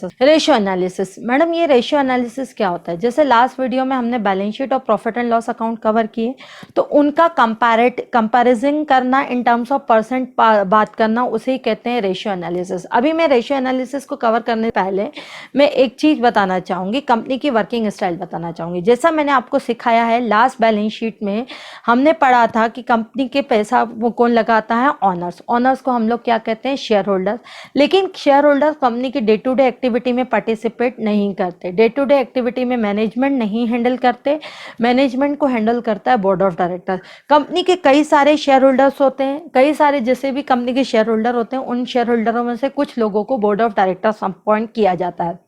Ratio analysis. Madam ये ratio analysis क्या होता है? जैसे लास्ट वीडियो में हमने बैलेंस शीट और profit and loss account cover किए, तो उनका कंपैरिजन करना इन टर्म्स ऑफ परसेंट बात करना, उसे ही कहते हैं रेशियो एनालिसिस। अभी मैं रेशियो एनालिसिस को कवर करने से पहले मैं एक चीज़ बताना चाहूँगी, कंपनी की वर्किंग स्टाइल बताना चाहूँगी। जैसा मैंने आपको सिखाया है लास्ट बैलेंस शीट में, हमने पढ़ा था कि कंपनी के पैसा वो कौन लगाता है? ऑनर्स। ऑनर्स को हम लोग क्या कहते हैं? Share holders. लेकिन शेयर होल्डर्स कंपनी की डे टू डे एक्टिविटी में पार्टिसिपेट नहीं करते। डे टू डे एक्टिविटी में मैनेजमेंट नहीं हैंडल करते, मैनेजमेंट को हैंडल करता है बोर्ड ऑफ डायरेक्टर्स। कंपनी के कई सारे शेयर होल्डर्स होते हैं, कई सारे जैसे भी कंपनी के शेयर होल्डर होते हैं, उन शेयर होल्डरों में से कुछ लोगों को बोर्ड ऑफ डायरेक्टर्स अपॉइंट किया जाता है।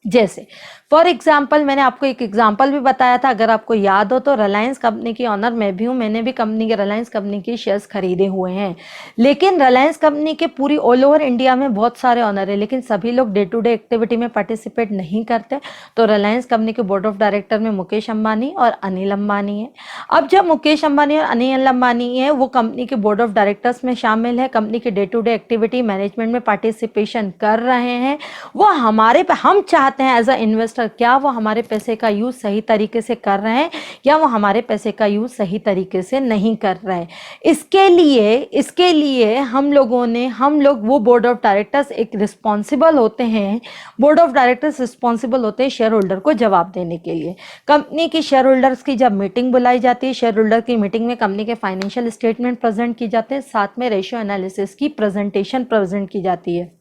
जैसे फॉर एग्जाम्पल, मैंने आपको एक एग्जाम्पल भी बताया था, अगर आपको याद हो तो, रिलायंस कंपनी की ऑनर मैं भी हूँ, मैंने भी कंपनी के रिलायंस कंपनी के शेयर्स खरीदे हुए हैं। लेकिन रिलायंस कंपनी के पूरी ऑल ओवर इंडिया में बहुत सारे ऑनर है, लेकिन सभी लोग डे टू डे एक्टिविटी में पार्टिसिपेट नहीं करते। तो रिलायंस कंपनी के बोर्ड ऑफ डायरेक्टर में मुकेश अंबानी और अनिल अंबानी है। अब जब मुकेश अंबानी और अनिल अंबानी है वो कंपनी के बोर्ड ऑफ डायरेक्टर्स में शामिल है, कंपनी के day to day activity management में पार्टिसिपेशन कर रहे हैं, वो हमारे हम चाहते हैं एज अ इन्वेस्टर, क्या वो हमारे पैसे का यूज सही तरीके से कर रहे हैं या वो हमारे पैसे का यूज सही तरीके से नहीं कर रहे हैं। इसके लिए हम लोग वो बोर्ड ऑफ डायरेक्टर्स एक रिस्पॉन्सिबल होते हैं, बोर्ड ऑफ डायरेक्टर्स रिस्पॉन्सिबल होते हैं शेयर होल्डर को जवाब देने के लिए। कंपनी की शेयर होल्डर्स की जब मीटिंग बुलाई जाती है, शेयर होल्डर की मीटिंग में कंपनी के फाइनेंशियल स्टेटमेंट प्रेजेंट की जाते हैं, साथ में रेशियो एनालिसिस की प्रेजेंटेशन प्रेजेंट की जाती है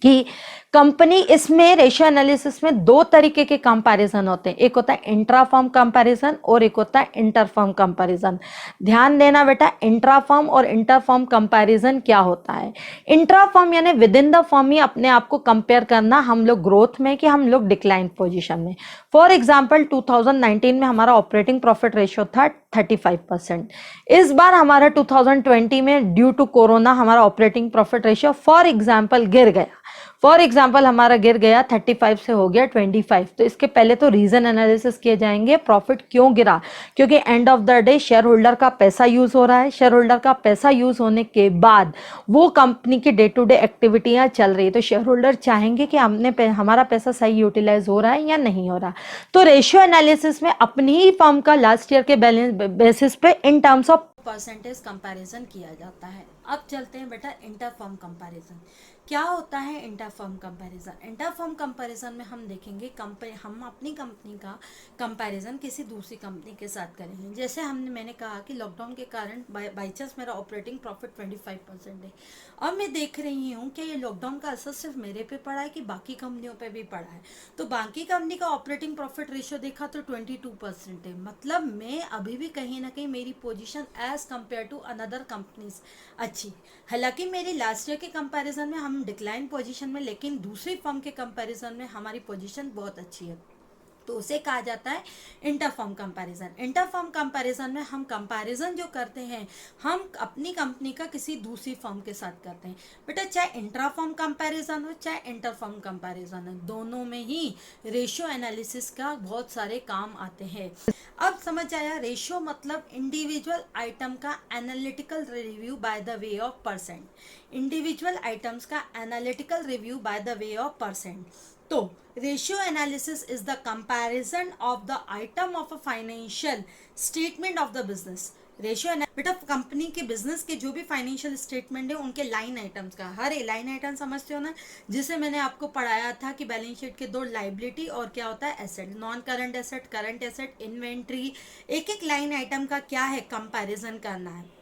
कि कंपनी, इसमें रेशियो एनालिसिस में दो तरीके के कंपैरिजन होते हैं, एक होता है इंट्रा फर्म कंपैरिजन और एक होता है इंटर फर्म कंपैरिजन। ध्यान देना बेटा, इंट्रा फर्म और इंटर फर्म कंपैरिजन क्या होता है? इंट्रा फर्म यानी विद इन द फर्म ही अपने आप को कंपेयर करना, हम लोग ग्रोथ में कि हम लोग डिक्लाइन पोजीशन में। फॉर एग्जांपल 2019 में हमारा ऑपरेटिंग प्रॉफिट रेशियो था 35%। इस बार हमारा 2020 में ड्यू टू कोरोना हमारा operating profit ratio for example गिर गया। फॉर एग्जाम्पल हमारा गिर गया 35 से हो गया 25। तो इसके पहले तो रीजन एनालिसिस किए जाएंगे, प्रॉफिट क्यों गिरा? क्योंकि end of the day share holder का पैसा यूज हो रहा है, शेयर होल्डर का पैसा यूज होने के बाद वो कंपनी की डे टू डे एक्टिविटियां चल रही है, तो शेयर होल्डर चाहेंगे कि हमारा पैसा सही यूटिलाइज हो रहा है या नहीं हो रहा। तो रेशियो एनालिसिस में अपनी ही फर्म का लास्ट ईयर के बैलेंस बेसिस पे in terms of percentage comparison किया जाता है। अब चलते हैं बेटा इंटर फर्म कंपैरिजन। क्या होता है inter firm comparison? Inter firm comparison में हम देखेंगे हम अपनी कंपनी का कंपैरिजन किसी दूसरी कंपनी के साथ करेंगे। जैसे मैंने कहा कि लॉकडाउन के कारण बाई चांस मेरा ऑपरेटिंग प्रॉफिट 25% है। अब मैं देख रही हूँ कि ये लॉकडाउन का असर सिर्फ मेरे पे पड़ा है कि बाकी कंपनियों पे भी पड़ा है। तो बाकी कंपनी का ऑपरेटिंग प्रॉफिट रेशियो देखा तो 22% है, मतलब मैं अभी भी कहीं ना कहीं मेरी position as compare to another companies अच्छी। हालांकि मेरी लास्ट ईयर के कंपैरिजन में हम डिक्लाइन पोजीशन में, लेकिन दूसरी फर्म के कंपैरिजन में हमारी पोजीशन बहुत अच्छी है। तो उसे कहा जाता है inter firm comparison. Inter firm comparison में हम कंपैरिजन जो करते हैं, हम अपनी कंपनी का किसी दूसरी फर्म के साथ करते हैं। बेटा चाहे इंट्रा फर्म कंपैरिजन हो चाहे इंटर फर्म कंपैरिजन हो, दोनों में ही रेशियो एनालिसिस का बहुत सारे काम आते हैं। अब समझ आया, रेशियो मतलब इंडिविजुअल आइटम का analytical review by the way of percent. Individual items का analytical review by the way of percent. तो ratio analysis is the comparison of the item of a financial statement of the business. Ratio बेटा company के business के जो भी financial statement है उनके line items का, हर एक लाइन आइटम समझते हो ना, जिसे मैंने आपको पढ़ाया था कि बैलेंस शीट के दो लाइबिलिटी और क्या होता है asset, non current asset, current asset, inventory, एक एक लाइन आइटम का क्या है कंपैरिजन करना है।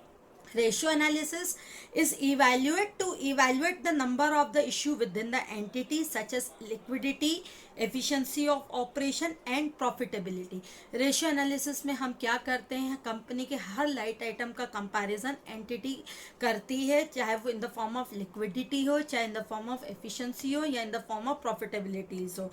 Ratio analysis is evaluate the number of the issue within the entity such as liquidity, efficiency of operation and profitability. Ratio analysis में हम क्या करते हैं, कंपनी के हर लाइट आइटम का कंपैरिजन एंटिटी करती है, चाहे वो in the form of liquidity हो, चाहे in the form of efficiency हो या in the form of profitabilities हो।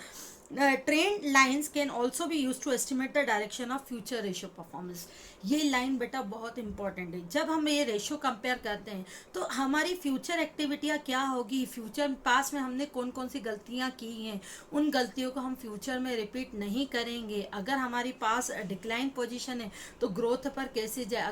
Trend lines can also be use to estimate the direction of future ratio performance. ये लाइन बेटा बहुत इंपॉर्टेंट है। जब हम ये रेशियो कंपेयर करते हैं तो हमारी फ्यूचर एक्टिविटियाँ क्या होगी, फ्यूचर पास में हमने कौन कौन सी गलतियाँ की हैं, उन गलतियों को हम फ्यूचर में रिपीट नहीं करेंगे। अगर हमारी पास डिक्लाइन पोजीशन है तो ग्रोथ पर कैसे जाए,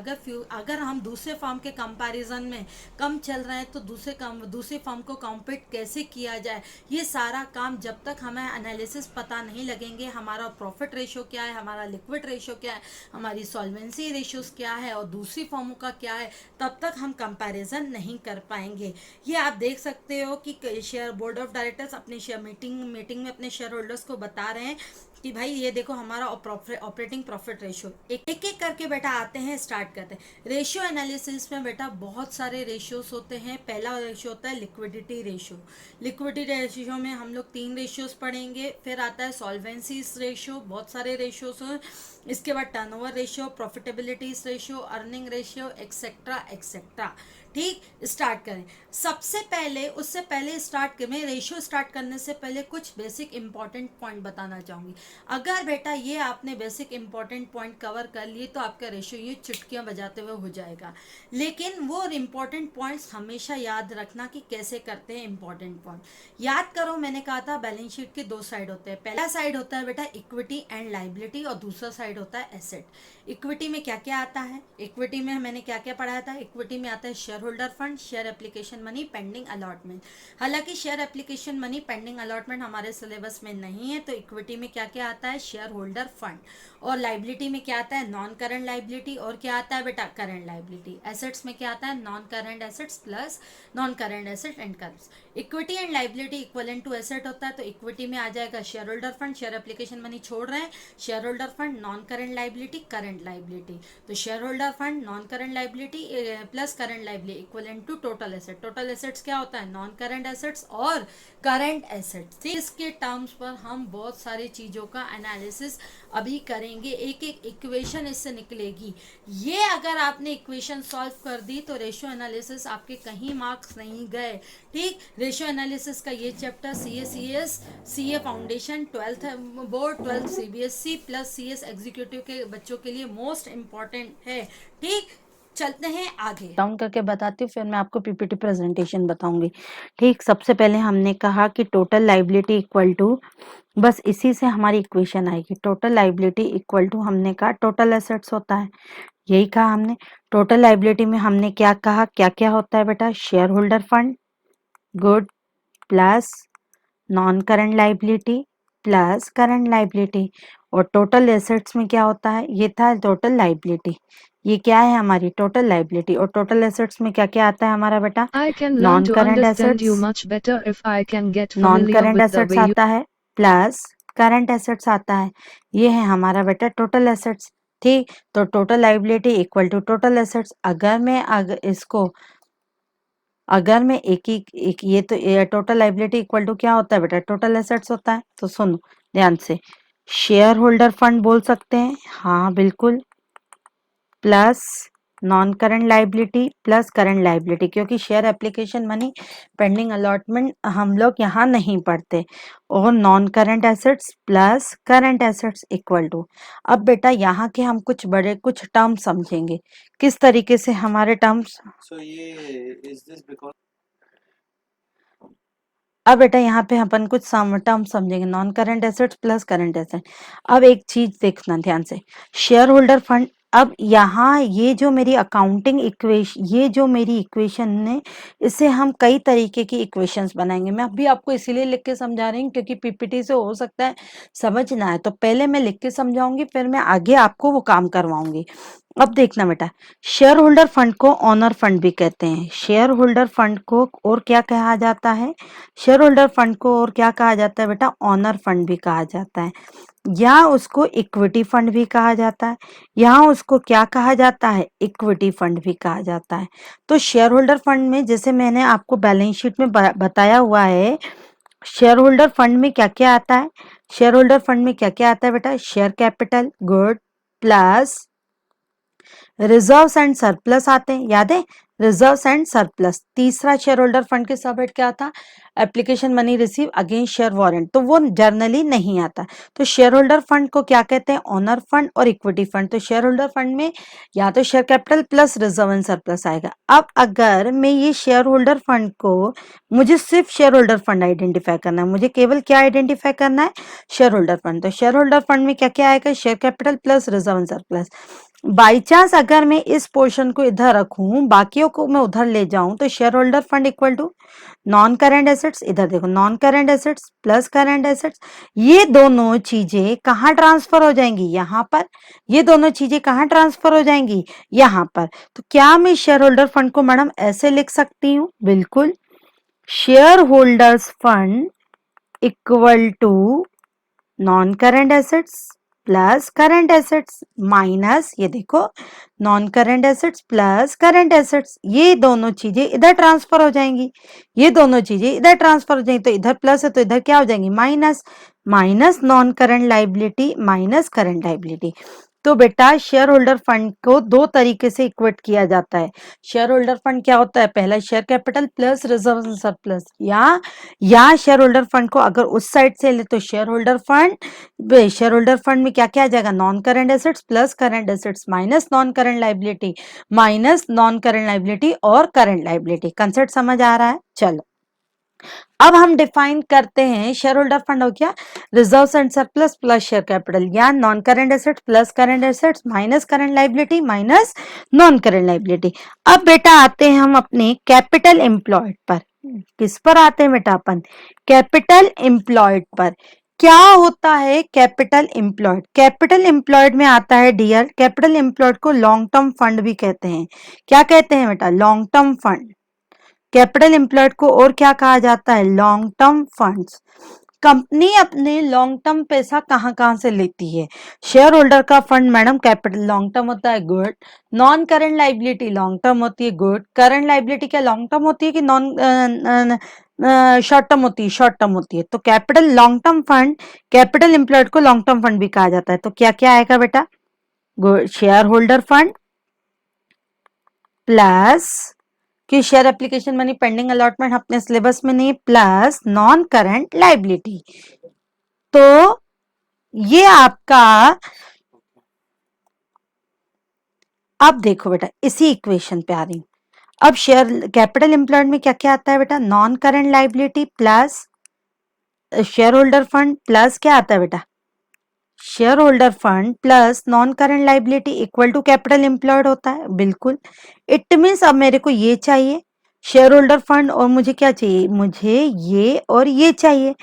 अगर हम दूसरे फर्म के कंपैरिजन में कम चल रहे हैं तो दूसरे फर्म को कॉम्पीट कैसे किया जाए, ये सारा काम जब तक हमें एनालिसिस पता नहीं लगेंगे, हमारा प्रॉफिट रेशियो क्या है, हमारा लिक्विड रेशियो क्या है, हमारी सॉल्वेंसी रेशियोज क्या है और दूसरी फर्मों का क्या है, तब तक हम कंपैरिजन नहीं कर पाएंगे। ये आप देख सकते हो कि शेयर बोर्ड ऑफ डायरेक्टर्स अपने शेयर मीटिंग में अपने शेयर होल्डर्स को बता रहे हैं कि भाई ये देखो हमारा ऑपरेटिंग प्रॉफिट रेशियो। एक एक करके बेटा आते हैं, स्टार्ट करते हैं। रेशियो एनालिसिस में बेटा बहुत सारे रेशियोज होते हैं। पहला रेशियो होता है लिक्विडिटी रेशियो। लिक्विडिटी रेशियो में हम लोग 3 रेशियोज पढ़ेंगे। फिर आता है सॉल्वेंसी रेशियो, बहुत सारे रेशियोज हैं। इसके बाद turnover ratio, profitability ratio, earning ratio, etcetera etcetera. ठीक, स्टार्ट करें। सबसे पहले उससे पहले मैं रेशियो स्टार्ट करने से पहले कुछ बेसिक इंपॉर्टेंट पॉइंट बताना चाहूंगी। अगर बेटा ये आपने बेसिक इंपॉर्टेंट पॉइंट कवर कर लिए तो आपका रेशियो ये चुटकियां बजाते हुए हो जाएगा। लेकिन वो इंपॉर्टेंट पॉइंट्स हमेशा याद रखना कि कैसे करते हैं। इंपॉर्टेंट पॉइंट याद करो, मैंने कहा था बैलेंस शीट के 2 साइड होते हैं। पहला साइड होता है बेटा इक्विटी एंड लाइबिलिटी और दूसरा साइड होता है एसेट। इक्विटी में क्या क्या आता है, इक्विटी में मैंने क्या क्या पढ़ाया था। इक्विटी में आता है shareholder fund, share application money, pending allotment. हालांकि share application money, pending allotment हमारे सिलेबस में नहीं है, तो इक्विटी में क्या क्या आता है, शेयर होल्डर फंड। और लाइबिलिटी में क्या आता है, नॉन करंट लाइबिलिटी। और क्या आता है बेटा, करंट लाइबिलिटी। एसेट्स में क्या आता है, non current assets plus non current asset and current. Equity and liability equivalent to asset होता है, तो इक्विटी में आ जाएगा shareholder fund, share application money छोड़ रहे हैं, shareholder fund, non current liability, current liability. तो shareholder fund, non current liability plus current liability equivalent to total asset. Total assets क्या होता है, नॉन करंट एसेट्स और current assets. इसके terms पर हम बहुत सारी चीजों का एनालिसिस अभी करेंगे। एक एक इक्वेशन इससे निकलेगी। ये अगर आपने इक्वेशन सॉल्व कर दी तो रेशियो एनालिसिस आपके कहीं मार्क्स नहीं गए। ठीक, रेशियो एनालिसिस का ये chapter CA foundation 12th board, 12th CBSE plus CS executive के बच्चों के लिए मोस्ट इंपॉर्टेंट है। ठीक, चलते हैं आगे। डाउन करके बताती हूँ, फिर मैं आपको पीपीटी प्रेजेंटेशन बताऊंगी। ठीक, सबसे पहले हमने कहा कि टोटल लाइबिलिटी इक्वल टू, बस इसी से हमारी इक्वेशन आएगी। टोटल लाइबिलिटी इक्वल टू हमने कहा टोटल एसेट्स होता है, यही कहा हमने। टोटल लाइबिलिटी में हमने क्या कहा, क्या क्या होता है बेटा, shareholder fund, good, plus non current liability plus current liability. और टोटल एसेट्स में क्या होता है, ये था टोटल लाइबिलिटी, ये क्या है हमारी टोटल लाइबिलिटी। और टोटल एसेट्स में क्या क्या आता है हमारा बेटा, non current assets, non current assets आता है प्लस करंट एसेट्स आता है, ये है हमारा बेटा टोटल एसेट्स। ठीक, तो total liability equal to total assets. अगर मैं एक ये तो टोटल लाइबिलिटी इक्वल टू क्या होता है बेटा, टोटल एसेट्स होता है। तो सुनो ध्यान से, शेयर होल्डर फंड बोल सकते हैं, हाँ बिल्कुल, plus non current liability plus current liability, क्योंकि share application money, pending allotment हम लोग यहाँ नहीं पढ़ते। और non current assets plus current assets equal to, अब बेटा यहाँ के हम कुछ टर्म समझेंगे, किस तरीके से हमारे टर्म्स। अब बेटा यहाँ पे अपन कुछ टर्म समझेंगे, non current assets plus current asset. अब एक चीज देखना ध्यान से, शेयर होल्डर फंड। अब यहाँ ये जो मेरी इक्वेशन है, इससे हम कई तरीके की इक्वेशंस बनाएंगे। मैं अभी आपको इसीलिए लिख के समझा रही हूँ क्योंकि पीपीटी से हो सकता है समझ ना आए, तो पहले मैं लिख के समझाऊंगी, फिर मैं आगे आपको वो काम करवाऊंगी। अब देखना बेटा, शेयर होल्डर फंड को ऑनर फंड भी कहते हैं। शेयर होल्डर फंड को और क्या कहा जाता है, शेयर होल्डर फंड को और क्या कहा जाता है बेटा, ऑनर फंड भी कहा जाता है, या उसको इक्विटी फंड भी कहा जाता है, यहाँ उसको क्या कहा जाता है, इक्विटी फंड भी कहा जाता है। तो शेयर होल्डर फंड में जैसे मैंने आपको बैलेंस शीट में बताया हुआ है, शेयर होल्डर फंड में क्या क्या आता है, शेयर होल्डर फंड में क्या क्या आता है बेटा, share capital, good, plus reserves and surplus आते हैं, याद है, रिजर्व्स एंड सरप्लस। तीसरा शेयर होल्डर फंड के सबहेड क्या था, application money receive against share warrant, तो वो जर्नली नहीं आता। तो शेयर होल्डर फंड को क्या कहते हैं, ऑनर फंड और इक्विटी फंड। तो शेयर होल्डर फंड में या तो share capital plus reserve and surplus आएगा। अब अगर मैं ये शेयर होल्डर फंड को, मुझे सिर्फ शेयर होल्डर फंड आइडेंटिफाई करना है, मुझे केवल क्या आइडेंटिफाई करना है, शेयर होल्डर फंड। तो शेयर होल्डर फंड में क्या क्या आएगा, share capital plus reserve and surplus. By chance अगर मैं इस पोर्शन को इधर रखूं, बाकियों को मैं उधर ले जाऊं, तो shareholder fund equal to non current assets, इधर देखो non current assets plus current assets. ये दोनों चीजें कहां ट्रांसफर हो जाएंगी, यहां पर। ये दोनों चीजें कहां ट्रांसफर हो जाएंगी, यहां पर। तो क्या मैं शेयर होल्डर फंड को मैडम ऐसे लिख सकती हूँ, बिल्कुल, shareholders fund equal to non current assets plus current assets minus, ये देखो, non current assets plus current assets. ये दोनों चीजें इधर ट्रांसफर हो जाएंगी, ये दोनों चीजें इधर ट्रांसफर हो जाएंगी। तो इधर प्लस है तो इधर क्या हो जाएंगी, minus. Minus non current liability minus current liability. तो बेटा शेयर होल्डर फंड को दो तरीके से इक्वेट किया जाता है। शेयर होल्डर फंड क्या होता है, पहला share capital plus reserve and surplus, या शेयर होल्डर फंड को अगर उस साइड से ले तो shareholder fund, share holder fund में क्या क्या आ जाएगा, non current assets plus current assets minus non current liability minus non current liability और करंट लाइबिलिटी। कंसेप्ट समझ आ रहा है, चलो अब हम डिफाइन करते हैं। शेयर होल्डर फंड हो गया reserves and surplus plus share capital, या non current assets plus current assets minus current liability minus non current liability. अब बेटा आते हैं हम अपने कैपिटल एम्प्लॉयड पर। किस पर आते हैं बेटा अपन, कैपिटल एम्प्लॉयड पर। क्या होता है कैपिटल एम्प्लॉयड, कैपिटल एम्प्लॉयड में आता है डियर, कैपिटल एम्प्लॉयड को लॉन्ग टर्म फंड भी कहते हैं। क्या कहते हैं बेटा, long term fund. Capital employed को और क्या कहा जाता है, लॉन्ग टर्म फंड्स। कंपनी अपने लॉन्ग टर्म पैसा कहां कहां से लेती है, शेयर होल्डर का fund madam capital long term होता है, good. Non current liability long term होती है, गुड। करंट लाइबिलिटी क्या लॉन्ग टर्म होती है कि नॉन शॉर्ट टर्म होती है, शॉर्ट टर्म होती है। तो capital long term fund, capital employed को लॉन्ग टर्म फंड भी कहा जाता है। तो क्या क्या आएगा बेटा, good, shareholder fund plus कि share application money pending allotment अपने सिलेबस में नहीं, प्लस नॉन करंट लाइबिलिटी। तो ये आपका, अब देखो बेटा इसी इक्वेशन पे आ रही हूं। अब शेयर कैपिटल एम्प्लॉयड में क्या क्या आता है बेटा, non current liability plus shareholder fund plus क्या आता है बेटा, shareholder fund plus non current liability equal to capital employed होता है, बिल्कुल। इट मीन्स अब मेरे को ये चाहिए शेयर होल्डर फंड, और मुझे क्या चाहिए, मुझे ये और ये चाहिए।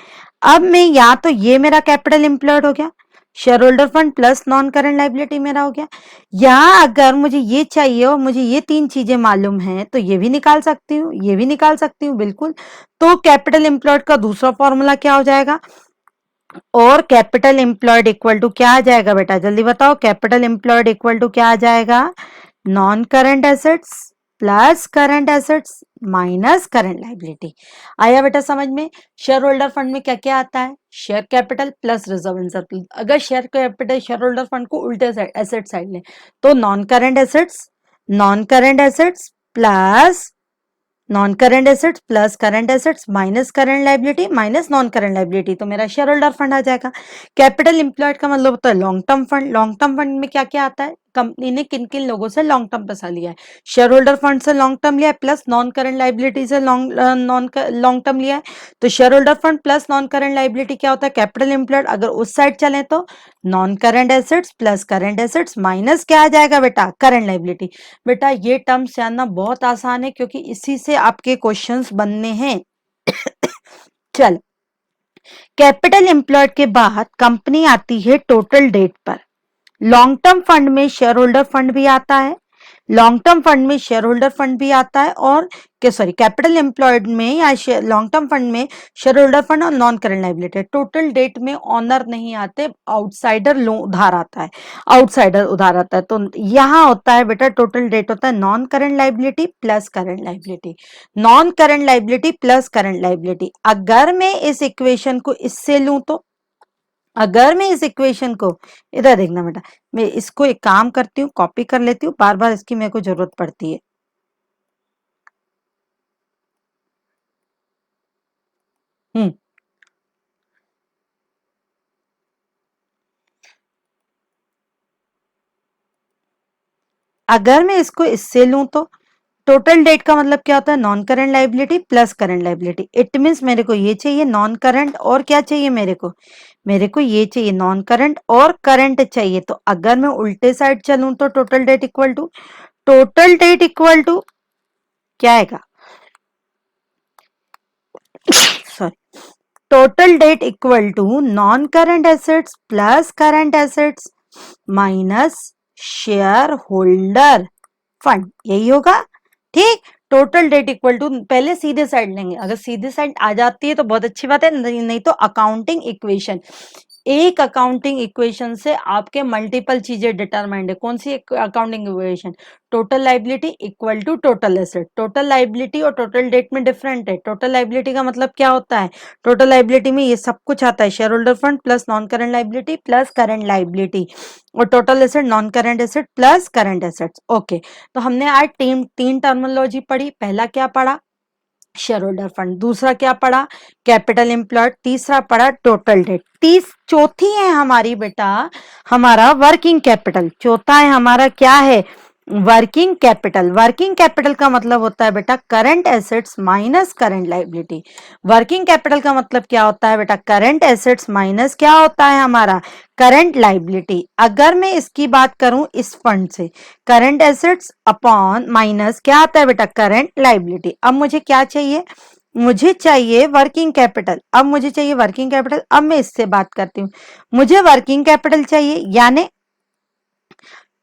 अब मैं या तो ये मेरा कैपिटल एम्प्लॉयड हो गया, share holder fund plus non current liability मेरा हो गया, या अगर मुझे ये चाहिए और मुझे ये तीन चीजें मालूम है तो ये भी निकाल सकती हूँ, ये भी निकाल सकती हूँ, बिल्कुल। तो कैपिटल एम्प्लॉयड का दूसरा फॉर्मूला क्या हो जाएगा, और कैपिटल एम्प्लॉयड इक्वल टू क्या आ जाएगा बेटा, जल्दी बताओ, कैपिटल एम्प्लॉयड इक्वल टू क्या आ जाएगा, non current assets plus current assets minus current liability. आया बेटा समझ में। शेयर होल्डर फंड में क्या क्या आता है, share capital plus reserve and surplus. अगर share capital shareholder fund को उल्टे साइड एसेट साइड ले तो non current assets, non current assets plus non current assets plus current assets minus current liability minus non current liability. तो मेरा share holder fund आ जाएगा। Capital employed का मतलब होता है long term fund. Long term fund में क्या क्या आता है, कंपनी ने किन किन लोगों से लॉन्ग टर्म पैसा लिया है, शेयर होल्डर फंड से लॉन्ग टर्म लिया है प्लस नॉन करंट लाइबिलिटी से लॉन्ग टर्म लिया है। तो shareholder fund plus non current liability क्या होता है, कैपिटल एम्प्लॉयड। अगर उस साइड चले तो non current assets plus current assets minus क्या आ जाएगा बेटा, करंट लाइबिलिटी। बेटा ये टर्म्स जानना बहुत आसान है क्योंकि इसी से आपके क्वेश्चंस बनने हैं। चल, कैपिटल एम्प्लॉयड के बाद कंपनी आती है टोटल डेट पर। लॉन्ग टर्म फंड में शेयर होल्डर फंड भी आता है, लॉन्ग टर्म फंड में शेयर होल्डर फंड भी आता है, और कैपिटल एम्प्लॉयड में या लॉन्ग टर्म फंड में शेयर होल्डर फंड और non current liability. Total debt में ऑनर नहीं आते, आउटसाइडर उधार आता है, आउटसाइडर उधार आता है। तो यहां होता है बेटा टोटल डेट होता है non current liability plus current liability, non current liability plus current liability. अगर मैं इस इक्वेशन को इससे लूं तो, अगर मैं इस इक्वेशन को, इधर देखना बेटा, मैं इसको एक काम करती हूँ, कॉपी कर लेती हूँ, बार बार इसकी मेरे को जरूरत पड़ती है। अगर मैं इसको इससे लूं तो टोटल डेट का मतलब क्या होता है, non current liability plus current liability. It means मेरे को ये चाहिए नॉन करंट और क्या चाहिए मेरे को ये चाहिए नॉन करंट और करंट चाहिए। तो अगर मैं उल्टे साइड चलूं तो टोटल डेट इक्वल टू क्या आएगा, sorry, total debt equal to non current assets plus current assets minus shareholder fund, यही होगा। ठीक, टोटल डेट इक्वल टू, पहले सीधे साइड लेंगे, अगर सीधे साइड आ जाती है तो बहुत अच्छी बात है, नहीं तो अकाउंटिंग इक्वेशन, एक अकाउंटिंग इक्वेशन से आपके मल्टीपल चीजें डिटरमाइंड है। कौन सी accounting equation, total liability equal to total asset. Total liability और टोटल डेट में डिफरेंट है। टोटल लाइबिलिटी का मतलब क्या होता है, टोटल लाइबिलिटी में ये सब कुछ आता है, shareholder fund plus non current liability plus current liability, और total asset non current asset plus current assets. Okay, तो हमने आज तीन टर्मिनोलॉजी पढ़ी। पहला क्या पढ़ा, शेयर होल्डर फंड, दूसरा क्या पढ़ा, कैपिटल एम्प्लॉयड, तीसरा पढ़ा टोटल डेट, चौथी है हमारी बेटा हमारा वर्किंग कैपिटल, चौथा है हमारा क्या है, वर्किंग कैपिटल। वर्किंग कैपिटल का मतलब होता है बेटा current assets minus current liability. Working capital का मतलब क्या होता है बेटा, करंट एसेट्स माइनस क्या होता है हमारा, करंट लाइबिलिटी। अगर मैं इसकी बात करूं इस फंड से, करंट एसेट्स अपॉन माइनस क्या आता है बेटा, करंट लाइबिलिटी। अब मुझे क्या चाहिए, मुझे चाहिए वर्किंग कैपिटल। अब मुझे चाहिए वर्किंग कैपिटल, अब मैं इससे बात करती हूँ, मुझे वर्किंग कैपिटल चाहिए, यानी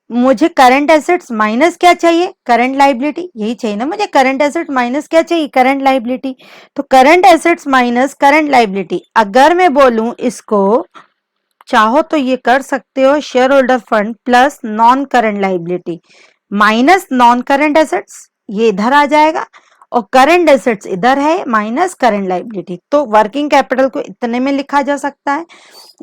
मुझे करंट एसेट्स माइनस क्या चाहिए, करंट लाइबिलिटी, यही चाहिए ना मुझे, करंट एसेट माइनस क्या चाहिए, करंट लाइबिलिटी। तो current assets minus current liability, अगर मैं बोलूं इसको, चाहो तो ये कर सकते हो, shareholder fund plus non current liability minus non current assets, ये इधर आ जाएगा, और करंट एसेट्स इधर है माइनस करंट लाइबिलिटी। तो वर्किंग कैपिटल को इतने में लिखा जा सकता है,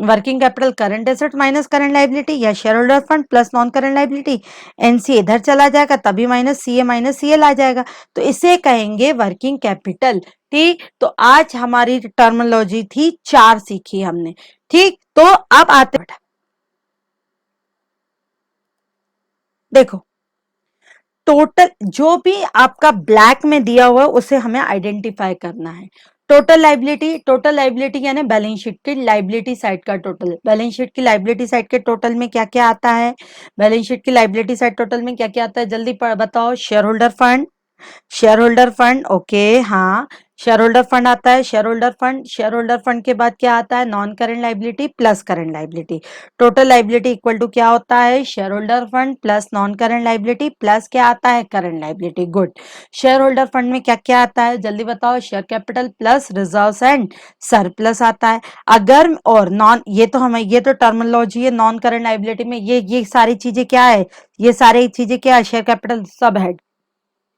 working capital current asset minus current liability, या shareholder fund plus non current liability, NC इधर चला जाएगा, तभी माइनस सीए आ जाएगा, तो इसे कहेंगे वर्किंग कैपिटल। ठीक, तो आज हमारी टर्मिनोलॉजी थी 4 सीखी हमने। ठीक, तो अब आते बेटा, देखो टोटल जो भी आपका ब्लैक में दिया हुआ है उसे हमें आइडेंटिफाई करना है। टोटल लाइबिलिटी यानी बैलेंस शीट की लाइबिलिटी साइड का टोटल, बैलेंस शीट की लाइबिलिटी साइड के टोटल में क्या क्या आता है, बैलेंस शीट की लाइबिलिटी साइड टोटल में क्या क्या आता है, जल्दी बताओ, share holder fund, share holder fund, okay हाँ, शेयर होल्डर फंड आता है, शेयर होल्डर फंड के बाद क्या आता है, non current liability plus current liability. Total liability equal to क्या होता है, shareholder fund plus non current liability plus क्या आता है, current liability. Good, shareholder fund में क्या क्या आता है, जल्दी बताओ, share capital plus reserves and surplus आता है। अगर और नॉन, ये तो हमें, ये तो टर्मिनोलॉजी है, नॉन करंट लाइबिलिटी में ये सारी चीजें क्या है, ये सारी चीजें क्या है, शेयर कैपिटल सब हेड।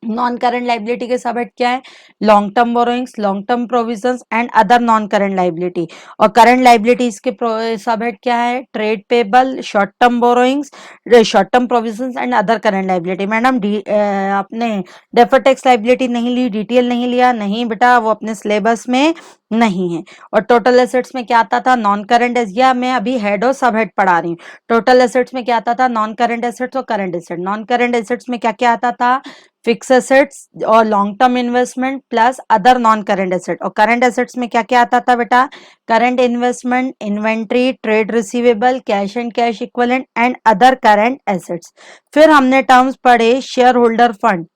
नॉन करंट लाइबिलिटी के सब हेड क्या है, long term borrowings, long term provisions and other non current liability. और करंट लाइबिलिटीज के सब हेड क्या है, trade payable, short term borrowings, short term provisions and other current liability. Madam आपने डेफर टैक्स लाइबिलिटी नहीं ली, detail नहीं लिया, नहीं बेटा वो अपने सिलेबस में नहीं है। और टोटल एसेट्स में क्या आता था, नॉन करंट, या मैं अभी हेड और सब हेड पढ़ा रही हूँ। टोटल एसेट्स में क्या आता था, नॉन करंट एसेट्स और current asset. Non current assets में क्या क्या आता था, फिक्स एसेट्स और long term investment plus other non current asset. और करंट एसेट्स में क्या क्या आता था बेटा, current investment, inventory, trade receivable, cash and cash equivalent and other current assets. फिर हमने टर्म्स पढ़े, शेयर होल्डर फंड,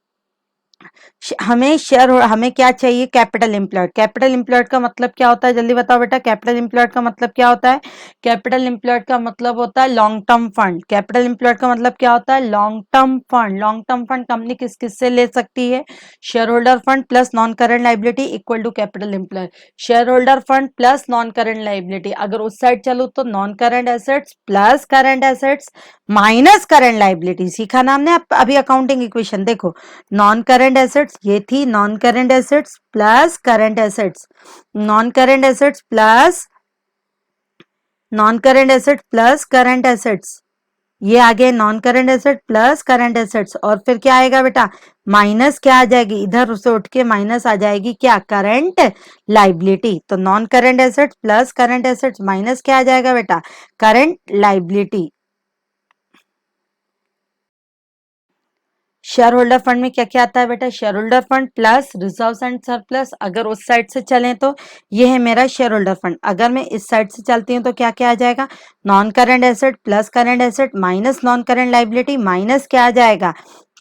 हमें क्या चाहिए, कैपिटल एम्प्लॉयड। कैपिटल एम्प्लॉयड का मतलब क्या होता है, जल्दी बताओ बेटा, कैपिटल एम्प्लॉयड का मतलब क्या होता है, कैपिटल एम्प्लॉयड का मतलब होता है long term fund. Capital employed का मतलब क्या होता है, long term fund. Long term fund company किस किस से ले सकती है, shareholder fund plus non current liability equal to capital employed. Shareholder fund plus non current liability, अगर उस साइड चलो तो non current assets plus current assets minus current liability. सीखा ना हमने अभी अकाउंटिंग इक्वेशन, देखो नॉन करंट एसेट्स ये थी, non current assets plus current assets, non current assets plus non current assets plus current assets, ये आ गए non current asset plus current assets, और फिर क्या आएगा बेटा, माइनस क्या आ जाएगी, इधर उसे उठ के माइनस आ जाएगी क्या, करंट लाइबिलिटी। तो non current assets plus current assets minus क्या आ जाएगा बेटा, current liability. Share holder fund में क्या क्या आता है बेटा, shareholder fund plus reserves and surplus. अगर उस साइड से चलें तो ये है मेरा शेयर होल्डर फंड। अगर मैं इस साइड से चलती हूँ तो क्या क्या आ जाएगा, non current asset plus current asset minus non current liability minus क्या आ जाएगा,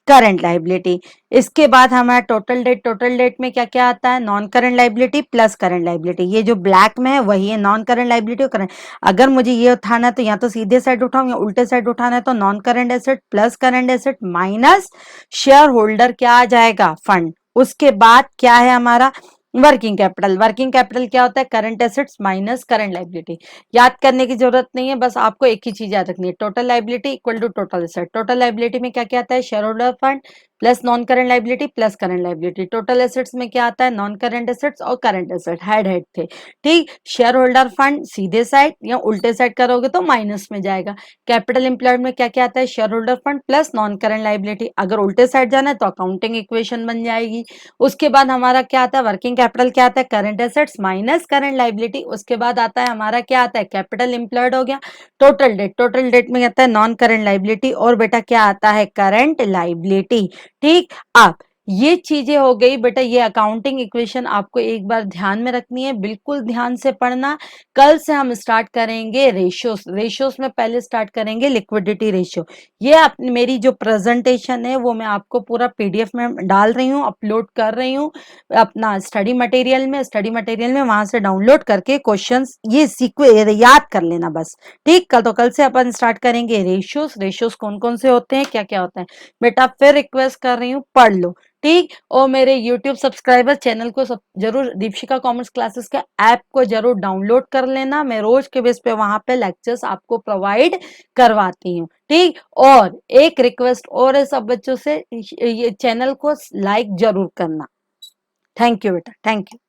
करंट लाइबिलिटी। इसके बाद हमारा टोटल डेट, टोटल डेट में क्या क्या आता है, non current liability plus current liability. ये जो ब्लैक में है वही है नॉन करंट लाइबिलिटी और करंट। अगर मुझे ये उठाना है तो या तो सीधे साइड उठाऊं या उल्टे साइड उठाना है तो non current asset plus current asset minus share holder क्या आ जाएगा, फंड। उसके बाद क्या है हमारा वर्किंग कैपिटल। वर्किंग कैपिटल क्या होता है, current assets minus current liability. याद करने की जरूरत नहीं है, बस आपको एक ही चीज याद रखनी है, total liability equal to total asset. Total liability में क्या क्या आता है, shareholder fund plus non current liability plus current liability. Total assets में क्या आता है, नॉन करंट एसेट्स और करंट एसेट, हेड हेड थे, ठीक। शेयर होल्डर फंड सीधे साइड या उल्टे साइड करोगे तो माइनस में जाएगा। कैपिटल एम्प्लॉयड में क्या क्या आता है, shareholder fund plus non current liability. अगर उल्टे साइड जाना है तो अकाउंटिंग इक्वेशन बन जाएगी। उसके बाद हमारा क्या आता है, वर्किंग कैपिटल क्या आता है, current assets minus current liability. उसके बाद आता है हमारा क्या आता है, कैपिटल एम्प्लॉयड हो गया। टोटल डेट, टोटल डेट में आता है नॉन करंट लाइबिलिटी और बेटा क्या आता है, करंट लाइबिलिटी, ठीक। अब ये चीजें हो गई बेटा, ये अकाउंटिंग इक्वेशन आपको एक बार ध्यान में रखनी है, बिल्कुल ध्यान से पढ़ना। कल से हम स्टार्ट करेंगे रेशियोस। रेशियोस में पहले स्टार्ट करेंगे लिक्विडिटी रेशियो। ये अपनी मेरी जो प्रेजेंटेशन है वो मैं आपको पूरा पीडीएफ में डाल रही हूँ, अपलोड कर रही हूँ अपना स्टडी मटेरियल में। स्टडी मटेरियल में वहां से डाउनलोड करके क्वेश्चंस ये याद कर लेना बस, ठीक। कल तो कल से अपन स्टार्ट करेंगे रेशियोस। रेशियोस कौन कौन से होते हैं, क्या क्या होता है बेटा, फिर रिक्वेस्ट कर रही हूँ पढ़ लो, ठीक। और मेरे YouTube सब्सक्राइबर चैनल को सब जरूर, दीपशिका कॉमर्स क्लासेस का ऐप को जरूर डाउनलोड कर लेना। मैं रोज के बेस पे वहां पे लेक्चर्स आपको प्रोवाइड करवाती हूँ, ठीक। और एक रिक्वेस्ट और है सब बच्चों से, ये चैनल को लाइक जरूर करना। थैंक यू बेटा, थैंक यू।